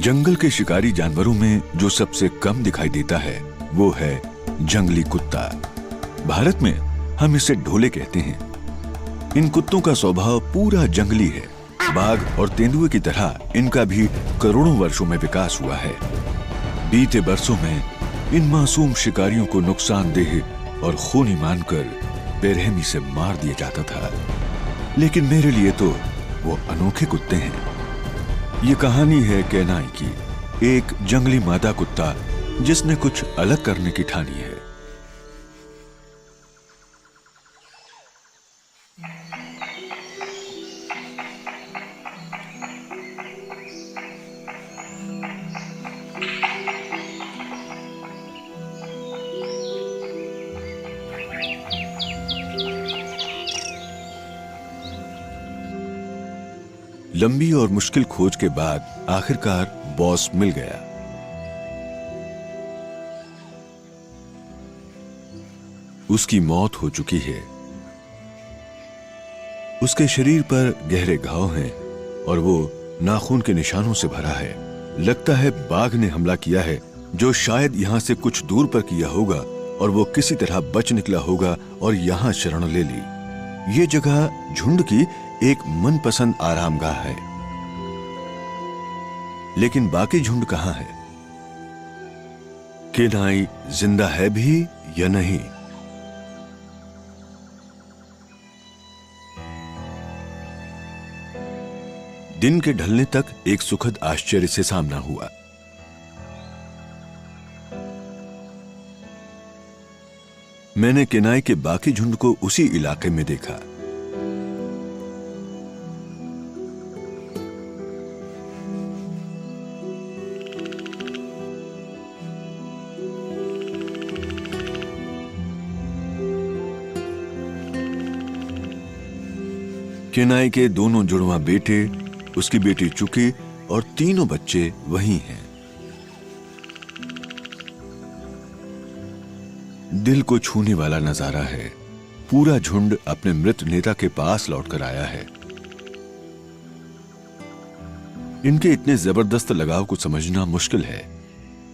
जंगल के शिकारी जानवरों में जो सबसे कम दिखाई देता है वो है जंगली कुत्ता। भारत में हम इसे ढोले कहते हैं। इन कुत्तों का स्वभाव पूरा जंगली है। बाघ और तेंदुए की तरह इनका भी करोड़ों वर्षों में विकास हुआ है। बीते बरसों में इन मासूम शिकारियों को नुकसानदेह और खूनी मानकर बेरहमी से मार दिया जाता था, लेकिन मेरे लिए तो वो अनोखे कुत्ते हैं। ये कहानी है केनाई की, एक जंगली मादा कुत्ता जिसने कुछ अलग करने की ठानी है। लंबी और मुश्किल खोज के बाद आखिरकार बॉस मिल गया। उसकी मौत हो चुकी है। उसके शरीर पर गहरे घाव हैं और वो नाखून के निशानों से भरा है। लगता है बाघ ने हमला किया है, जो शायद यहां से कुछ दूर पर किया होगा और वो किसी तरह बच निकला होगा और यहां शरण ले ली। ये जगह झुंड की एक मनपसंद आरामगाह है, लेकिन बाकी झुंड कहां है? केनाई जिंदा है भी या नहीं? दिन के ढलने तक एक सुखद आश्चर्य से सामना हुआ। मैंने केनाई के बाकी झुंड को उसी इलाके में देखा। केनाई के दोनों जुड़वा बेटे, उसकी बेटी चुकी और तीनों बच्चे वहीं हैं। दिल को छूने वाला नजारा है। पूरा झुंड अपने मृत नेता के पास लौटकर आया है। इनके इतने जबरदस्त लगाव को समझना मुश्किल है,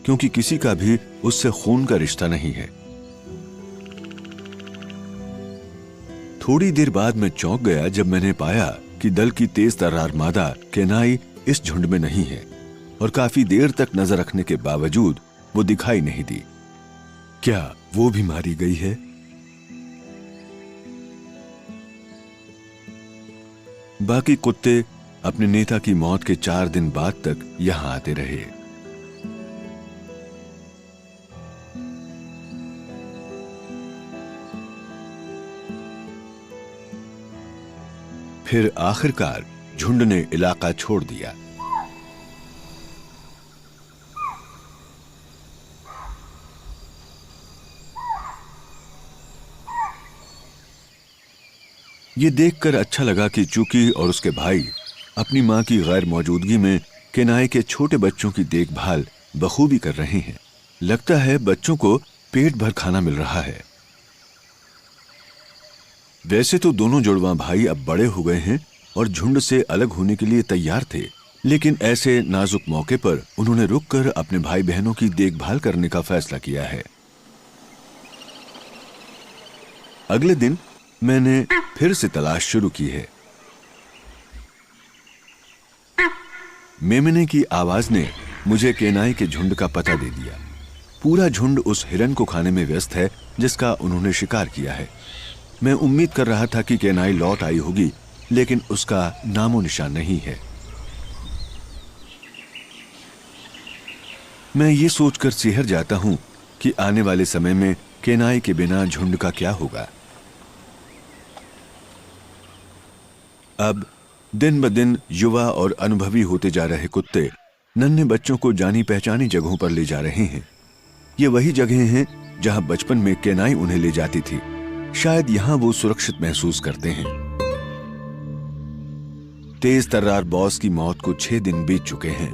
क्योंकि किसी का भी उससे खून का रिश्ता नहीं है। थोड़ी देर बाद मैं चौंक गया जब मैंने पाया कि दल की तेज तर्रार मादा केनाई इस झुंड में नहीं है, और काफी देर तक नजर रखने के बावजूद वो दिखाई नहीं दी। क्या वो भी मारी गई है? बाकी कुत्ते अपने नेता की मौत के 4 दिन बाद तक यहां आते रहे। फिर आखिरकार झुंड ने इलाका छोड़ दिया। ये देखकर अच्छा लगा कि चुकी और उसके भाई अपनी मां की गैर मौजूदगी में केनाई के छोटे बच्चों की देखभाल बखूबी कर रहे हैं। लगता है बच्चों को पेट भर खाना मिल रहा है। वैसे तो दोनों जुड़वा भाई अब बड़े हो गए हैं और झुंड से अलग होने के लिए तैयार थे, लेकिन ऐसे नाजुक मौके पर उन्होंने रुककर अपने भाई बहनों की देखभाल करने का फैसला किया है। अगले दिन मैंने फिर से तलाश शुरू की है। मेमने की आवाज ने मुझे केनाई के झुंड का पता दे दिया। पूरा झुंड उस हिरन को खाने में व्यस्त है जिसका उन्होंने शिकार किया है। मैं उम्मीद कर रहा था कि केनाई लौट आई होगी, लेकिन उसका नामो निशान नहीं है। मैं ये सोचकर सिहर जाता हूं कि आने वाले समय में केनाई के बिना झुंड का क्या होगा। अब दिन ब दिन युवा और अनुभवी होते जा रहे कुत्ते नन्हे बच्चों को जानी पहचानी जगहों पर ले जा रहे हैं। ये वही जगह हैं जहां बचपन में केनाई उन्हें ले जाती थी। शायद यहां वो सुरक्षित महसूस करते हैं। तेज तर्रार बॉस की मौत को 6 दिन बीत चुके हैं।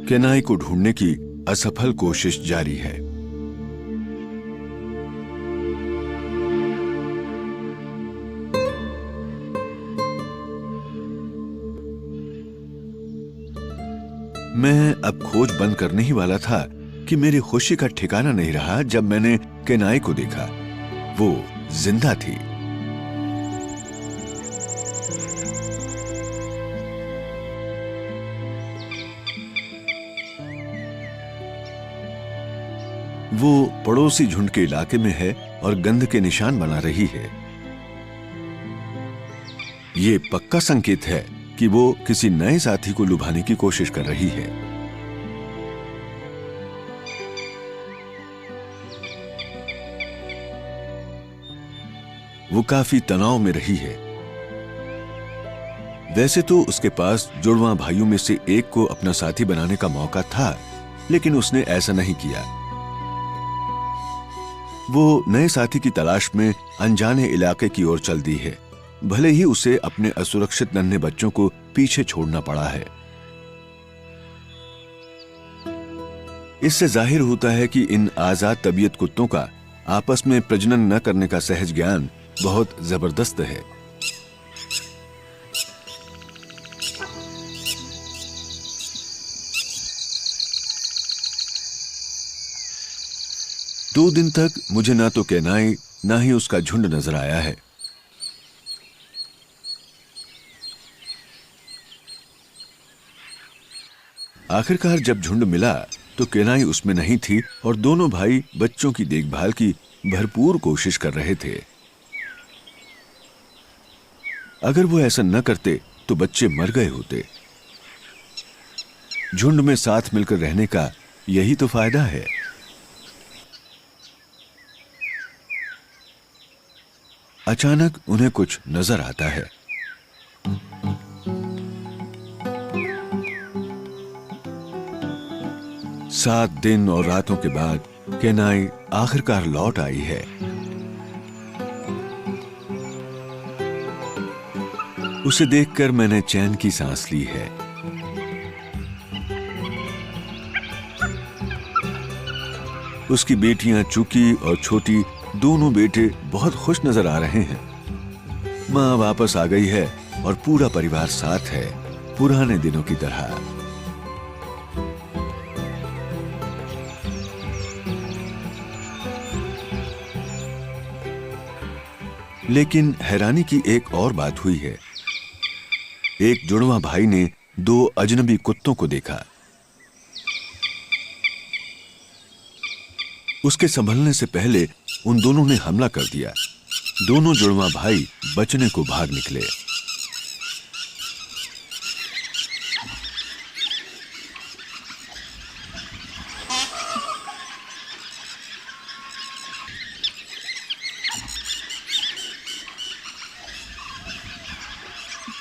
केनाई को ढूंढने की असफल कोशिश जारी है। मैं अब खोज बंद करने ही वाला था कि मेरी खुशी का ठिकाना नहीं रहा जब मैंने केनाई को देखा। वो जिंदा थी। वो पड़ोसी झुंड के इलाके में है और गंध के निशान बना रही है। ये पक्का संकेत है कि वो किसी नए साथी को लुभाने की कोशिश कर रही है। वो काफी तनाव में रही है। वैसे तो उसके पास जुड़वां भाइयों में से एक को अपना साथी बनाने का मौका था, लेकिन उसने ऐसा नहीं किया। वो नए साथी की तलाश में अनजाने इलाके की ओर चल दी है, भले ही उसे अपने असुरक्षित नन्हे बच्चों को पीछे छोड़ना पड़ा है। इससे जाहिर होता है कि इन आजाद तबीयत कुत्तों का आपस में प्रजनन न करने का सहज ज्ञान बहुत जबरदस्त है। दो दिन तक मुझे ना तो केनाई ना ही उसका झुंड नजर आया है। आखिरकार जब झुंड मिला तो केनाई उसमें नहीं थी और दोनों भाई बच्चों की देखभाल की भरपूर कोशिश कर रहे थे। अगर वो ऐसा न करते तो बच्चे मर गए होते। झुंड में साथ मिलकर रहने का यही तो फायदा है। अचानक उन्हें कुछ नजर आता है। सात दिन और रातों के बाद केनाई आखिरकार लौट आई है। उसे देखकर मैंने चैन की सांस ली है। उसकी बेटियां चुकी और छोटी दोनों बेटे बहुत खुश नजर आ रहे हैं। मां वापस आ गई है और पूरा परिवार साथ है, पुराने दिनों की तरह। लेकिन हैरानी की एक और बात हुई है। एक जुड़वा भाई ने दो अजनबी कुत्तों को देखा। उसके संभलने से पहले उन दोनों ने हमला कर दिया। दोनों जुड़वा भाई बचने को भाग निकले।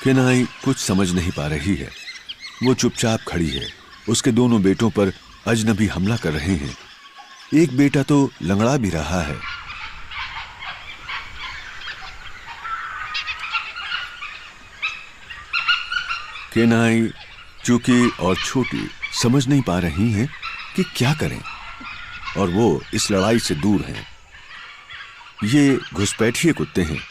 केनाई कुछ समझ नहीं पा रही है। वो चुपचाप खड़ी है। उसके दोनों बेटों पर अजनबी हमला कर रहे हैं। एक बेटा तो लंगड़ा भी रहा है। केनाई, चुकी और छोटी समझ नहीं पा रही हैं कि क्या करें, और वो इस लड़ाई से दूर हैं। ये घुसपैठिए कुत्ते हैं,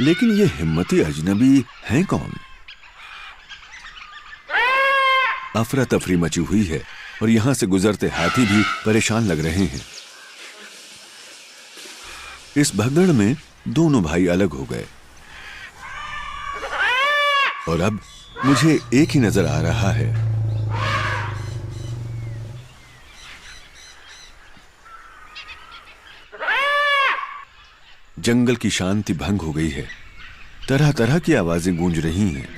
लेकिन ये हिम्मती अजनबी हैं कौन? अफरा तफरी मची हुई है और यहां से गुजरते हाथी भी परेशान लग रहे हैं। इस भगदड़ में दोनों भाई अलग हो गए और अब मुझे एक ही नजर आ रहा है। जंगल की शांति भंग हो गई है। तरह तरह की आवाजें गूंज रही हैं।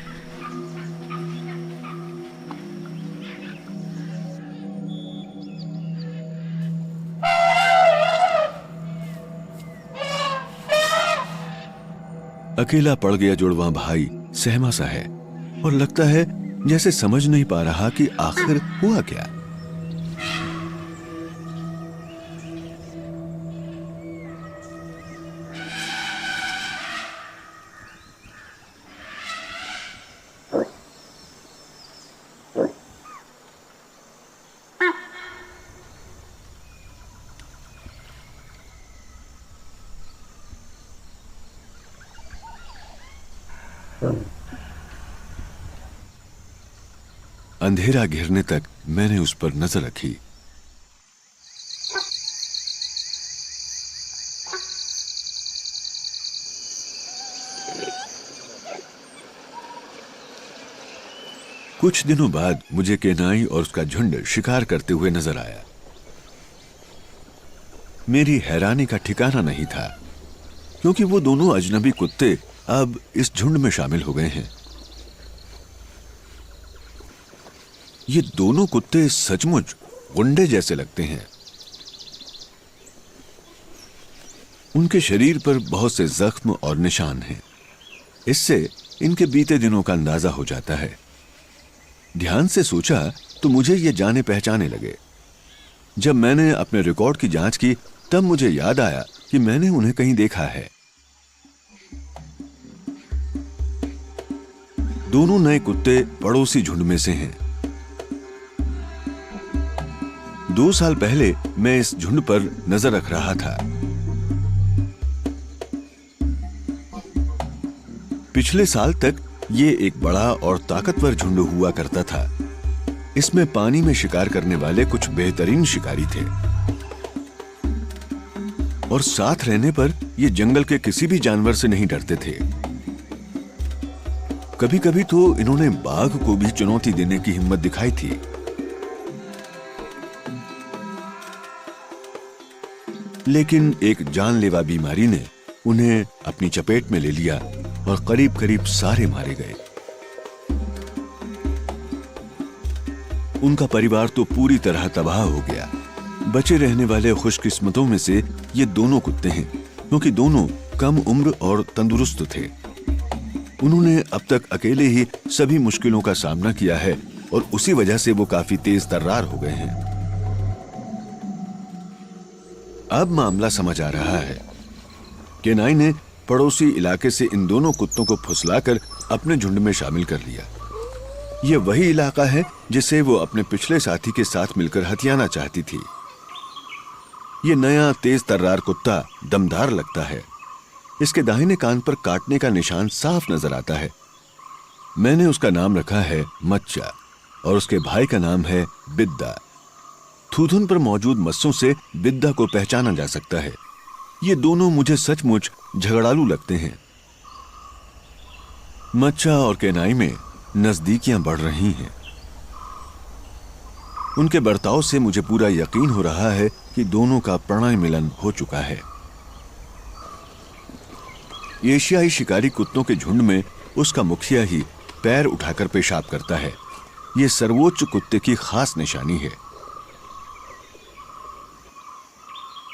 अकेला पड़ गया जुड़वा भाई सहमा सा है और लगता है जैसे समझ नहीं पा रहा कि आखिर हुआ क्या। अंधेरा घिरने तक मैंने उस पर नजर रखी। कुछ दिनों बाद मुझे केनाई और उसका झुंड शिकार करते हुए नजर आया। मेरी हैरानी का ठिकाना नहीं था, क्योंकि वो दोनों अजनबी कुत्ते अब इस झुंड में शामिल हो गए हैं। ये दोनों कुत्ते सचमुच गुंडे जैसे लगते हैं। उनके शरीर पर बहुत से जख्म और निशान हैं। इससे इनके बीते दिनों का अंदाजा हो जाता है। ध्यान से सोचा तो मुझे ये जाने पहचाने लगे। जब मैंने अपने रिकॉर्ड की जांच की तब मुझे याद आया कि मैंने उन्हें कहीं देखा है। दोनों नए कुत्ते पड़ोसी झुंड में से हैं। 2 साल पहले मैं इस झुंड पर नजर रख रहा था। पिछले साल तक ये एक बड़ा और ताकतवर झुंड हुआ करता था। इसमें पानी में शिकार करने वाले कुछ बेहतरीन शिकारी थे और साथ रहने पर ये जंगल के किसी भी जानवर से नहीं डरते थे। कभी कभी तो इन्होंने बाघ को भी चुनौती देने की हिम्मत दिखाई थी। लेकिन एक जानलेवा बीमारी ने उन्हें अपनी चपेट में ले लिया और करीब करीब सारे मारे गए। उनका परिवार तो पूरी तरह तबाह हो गया। बचे रहने वाले खुशकिस्मतों में से ये दोनों कुत्ते हैं, क्योंकि दोनों कम उम्र और तंदुरुस्त थे। उन्होंने अब तक अकेले ही सभी मुश्किलों का सामना किया है और उसी वजह से वो काफी तेज तर्रार हो गए हैं। अब मामला समझ आ रहा है। केनाई ने पड़ोसी इलाके से इन दोनों कुत्तों को फुसलाकर अपने झुंड में शामिल कर लिया। यह वही इलाका है जिसे वो अपने पिछले साथी के साथ मिलकर हथियाना चाहती थी। यह नया तेज तर्रार कुत्ता दमदार लगता है। इसके दाहिने कान पर काटने का निशान साफ नजर आता है। मैंने उसका नाम रखा है मच्चा और उसके भाई का नाम है बिद्दा। थूथुन पर मौजूद मस्सों से बिद्दा को पहचाना जा सकता है। ये दोनों मुझे सचमुच झगड़ालू लगते हैं। मच्चा और केनाई में नजदीकियां बढ़ रही हैं। उनके बर्ताव से मुझे पूरा यकीन हो रहा है कि दोनों का प्रणय मिलन हो चुका है। एशियाई शिकारी कुत्तों के झुंड में उसका मुखिया ही पैर उठाकर पेशाब करता है। यह सर्वोच्च कुत्ते की खास निशानी है।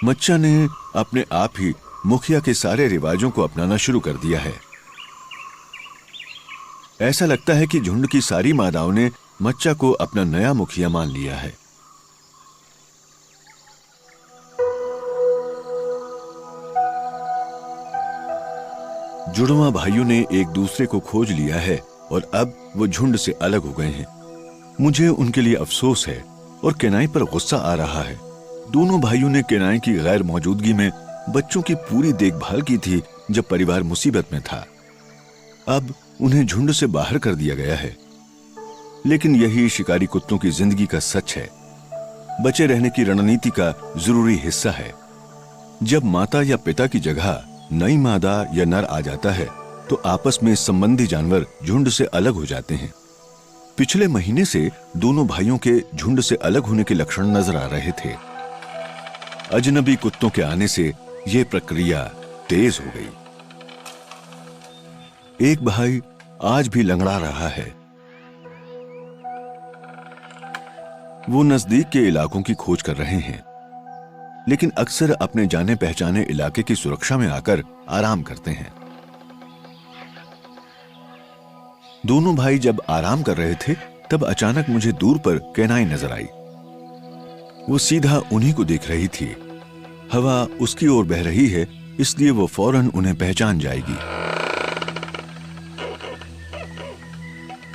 मच्चा ने अपने आप ही मुखिया के सारे रिवाजों को अपनाना शुरू कर दिया है। ऐसा लगता है कि झुंड की सारी मादाओं ने मच्चा को अपना नया मुखिया मान लिया है। जुड़वा भाइयों ने एक दूसरे को खोज लिया है और अब वो झुंड से अलग हो गए हैं। मुझे उनके लिए अफसोस है और केनाई पर गुस्सा आ रहा है। दोनों भाइयों ने केनाई की गैर मौजूदगी में बच्चों की पूरी देखभाल की थी जब परिवार मुसीबत में था। अब उन्हें झुंड से बाहर कर दिया गया है। लेकिन यही शिकारी कुत्तों की जिंदगी का सच है। बचे रहने की रणनीति का जरूरी हिस्सा है। जब माता या पिता की जगह नई मादा या नर आ जाता है तो आपस में संबंधी जानवर झुंड से अलग हो जाते हैं। पिछले महीने से दोनों भाइयों के झुंड से अलग होने के लक्षण नजर आ रहे थे। अजनबी कुत्तों के आने से यह प्रक्रिया तेज हो गई। एक भाई आज भी लंगड़ा रहा है। वो नजदीक के इलाकों की खोज कर रहे हैं, लेकिन अक्सर अपने जाने पहचाने इलाके की सुरक्षा में आकर आराम करते हैं। दोनों भाई जब आराम कर रहे थे तब अचानक मुझे दूर पर केनाई नजर आई। वो सीधा उन्हीं को देख रही थी। हवा उसकी ओर बह रही है, इसलिए वो फौरन उन्हें पहचान जाएगी।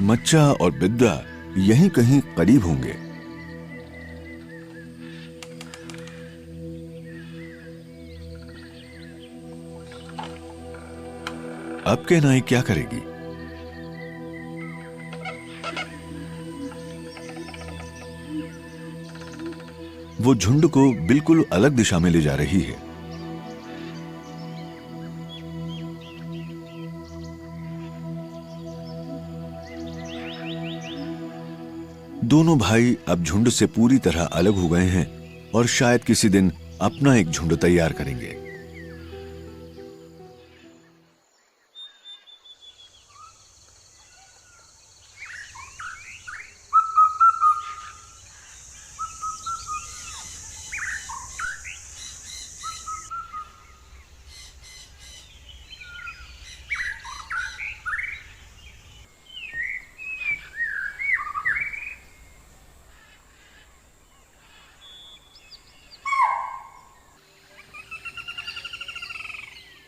मच्चा और बिद्दा यहीं कहीं करीब होंगे। अब केनाई क्या करेगी? वो झुंड को बिल्कुल अलग दिशा में ले जा रही है। दोनों भाई अब झुंड से पूरी तरह अलग हो गए हैं और शायद किसी दिन अपना एक झुंड तैयार करेंगे।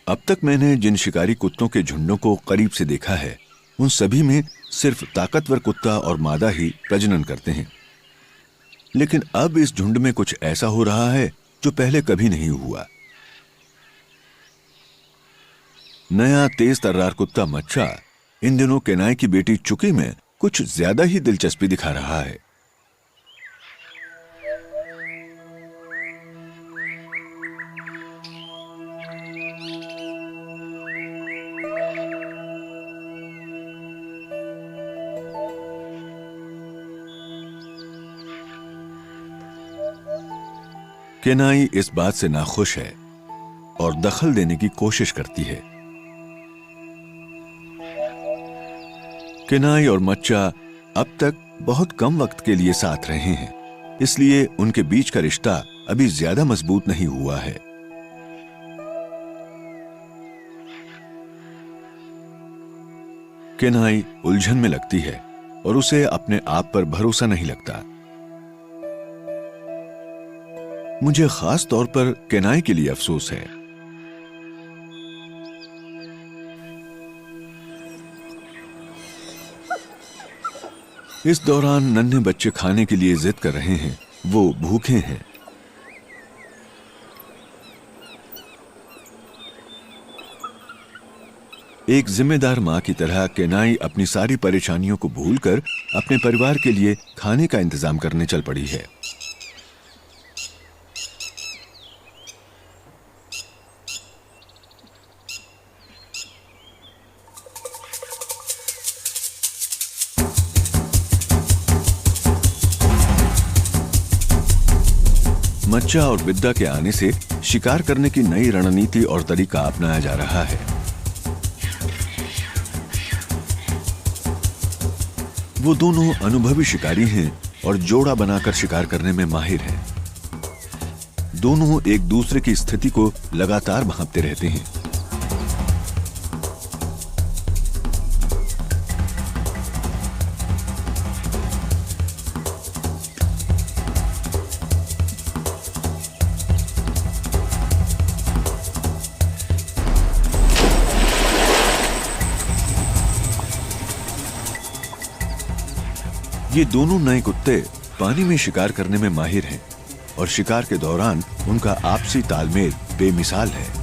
अब तक मैंने जिन शिकारी कुत्तों के झुंडों को करीब से देखा है, उन सभी में सिर्फ ताकतवर कुत्ता और मादा ही प्रजनन करते हैं। लेकिन अब इस झुंड में कुछ ऐसा हो रहा है जो पहले कभी नहीं हुआ। नया तेज तर्रार कुत्ता मच्चा इन दिनों केनाई की बेटी चुकी में कुछ ज्यादा ही दिलचस्पी दिखा रहा है। केनाई इस बात से नाखुश है और दखल देने की कोशिश करती है। केनाई और मच्चा अब तक बहुत कम वक्त के लिए साथ रहे हैं, इसलिए उनके बीच का रिश्ता अभी ज्यादा मजबूत नहीं हुआ है। केनाई उलझन में लगती है और उसे अपने आप पर भरोसा नहीं लगता। मुझे खास तौर पर केनाई के लिए अफसोस है। इस दौरान नन्हे बच्चे खाने के लिए जिद कर रहे हैं, वो भूखे हैं। एक जिम्मेदार मां की तरह केनाई अपनी सारी परेशानियों को भूलकर अपने परिवार के लिए खाने का इंतजाम करने चल पड़ी है। मच्चा और बिद्दा के आने से शिकार करने की नई रणनीति और तरीका अपनाया जा रहा है। वो दोनों अनुभवी शिकारी हैं और जोड़ा बनाकर शिकार करने में माहिर हैं। दोनों एक दूसरे की स्थिति को लगातार भांपते रहते हैं। ये दोनों नए कुत्ते पानी में शिकार करने में माहिर हैं और शिकार के दौरान उनका आपसी तालमेल बेमिसाल है।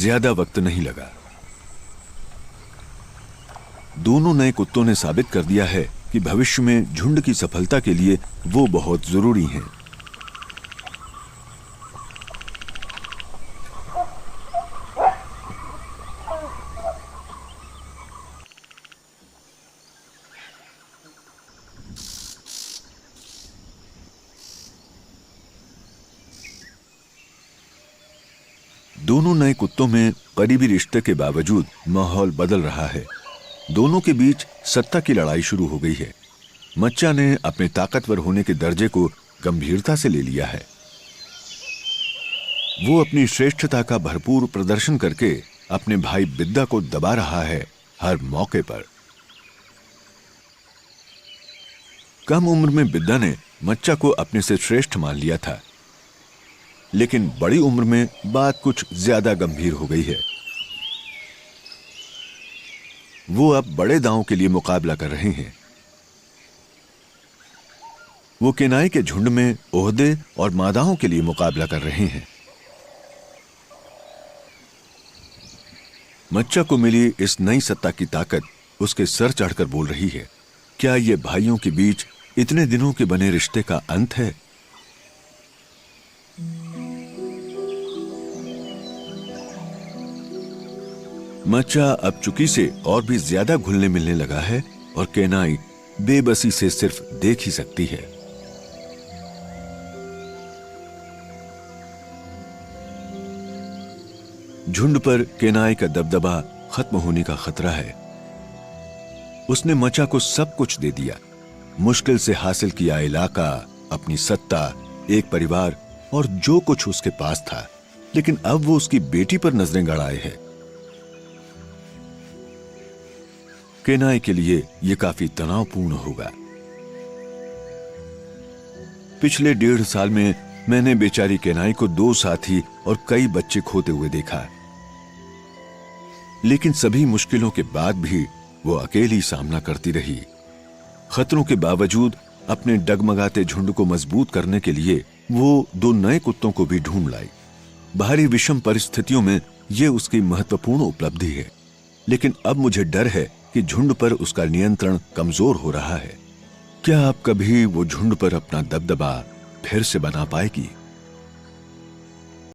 ज्यादा वक्त नहीं लगा। दोनों नए कुत्तों ने साबित कर दिया है कि भविष्य में झुंड की सफलता के लिए वो बहुत जरूरी हैं। दोनों नए कुत्तों में करीबी रिश्ते के बावजूद माहौल बदल रहा है। दोनों के बीच सत्ता की लड़ाई शुरू हो गई है। मच्चा ने अपने ताकतवर होने के दर्जे को गंभीरता से ले लिया है। वो अपनी श्रेष्ठता का भरपूर प्रदर्शन करके अपने भाई बिद्दा को दबा रहा है हर मौके पर। कम उम्र में बिद्दा ने मच्चा को अपने से श्रेष्ठ मान लिया था, लेकिन बड़ी उम्र में बात कुछ ज्यादा गंभीर हो गई है। वो अब बड़े दांव के लिए मुकाबला कर रहे हैं। वो केनाई के झुंड में ओहदे और मादाओं के लिए मुकाबला कर रहे हैं। मच्चा को मिली इस नई सत्ता की ताकत उसके सर चढ़कर बोल रही है। क्या ये भाइयों के बीच इतने दिनों के बने रिश्ते का अंत है? मच्चा अब चुकी से और भी ज्यादा घुलने मिलने लगा है और केनाई बेबसी से सिर्फ देख ही सकती है। झुंड पर केनाई का दबदबा खत्म होने का खतरा है। उसने मच्चा को सब कुछ दे दिया, मुश्किल से हासिल किया इलाका, अपनी सत्ता, एक परिवार और जो कुछ उसके पास था, लेकिन अब वो उसकी बेटी पर नजरें गड़ाए है। केनाई के लिए यह काफी तनावपूर्ण होगा। पिछले 1.5 साल में मैंने बेचारी केनाई को 2 साथी और कई बच्चे खोते हुए देखा, लेकिन सभी मुश्किलों के बाद भी वो अकेली सामना करती रही। खतरों के बावजूद अपने डगमगाते झुंड को मजबूत करने के लिए वो 2 नए कुत्तों को भी ढूंढ लाई। भारी विषम परिस्थितियों में ये उसकी महत्वपूर्ण उपलब्धि है, लेकिन अब मुझे डर है कि झुंड पर उसका नियंत्रण कमजोर हो रहा है। क्या अब कभी वो झुंड पर अपना दबदबा फिर से बना पाएगी?